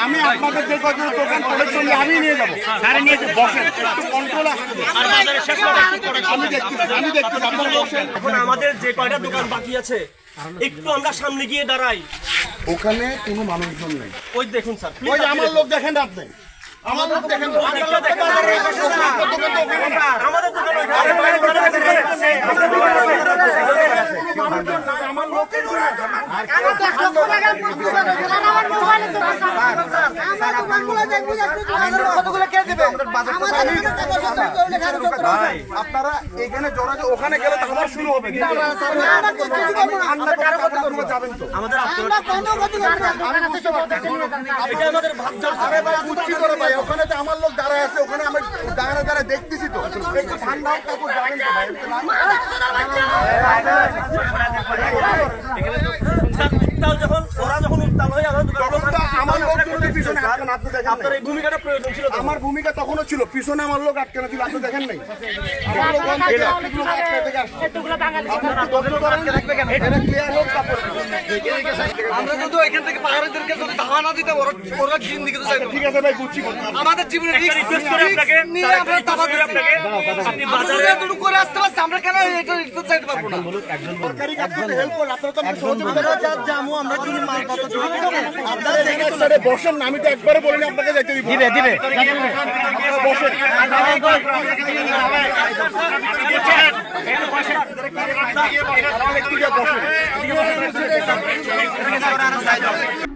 আমি আপনাদের যে কজন দোকান প্রোডাকশন আমি নিয়ে যাবো, বসেন একটু কন্ট্রোল আসবে। আমি দেখছি আপনারা বসেন। এখন আমাদের যে কয়টা দোকান বাকি আছে একটু আমরা সামনে গিয়ে দাঁড়াই। ওখানে কোনো মানুষজন নেই। ওই দেখুন স্যার, ওই যে আমার লোক দেখেন, আপনি আমার লোক দেখেন, আমাদের আপনারা এখানে জড়া ওখানে গেলে তো আমার শুরু হবে। ওখানে তো আমার লোক দাঁড়ায় আছে, ওখানে আমি দাঁড়ায় দেখতেছি তো, একটু ঠান্ডা হোক তারপর যাবেন তো ভাই। যখন ওরা যখন উত্তাল হয়ে আমার লোক পিছনে আটকানো, আপনি দেখেন আপনার এই ভূমিকাটা প্রয়োজন ছিল। আমার ভূমিকা তখনও ছিল, পিছনে আমার লোক আটকানো ছিল, আপনি দেখেন নাই। আমরা কিন্তু এখান থেকে পাহাড়িদেরকে যদি ধাওয়া না দিতে ওরা জিন্দিগি তো চাইবে। ঠিক আছে ভাই, বুঝছি। আমাদের জীবনে রিস্ক নিয়ে আমরা দাবা দিই। আমরা এতটুকু করে আসতে পারছি, আমরা কেন এটা চাইতে পারবো না? সরকারি কাজে হেল্প করলে আপনারা তো আমাকে সহযোগিতা করবেন। আমরা কি মালপত্র জড়িত না? আপনারা এখানে স্যারে বসেন না, আমি তো একবারে বলিনি আপনাকে যাইতে দিব। দিবে বসেন। বসেন।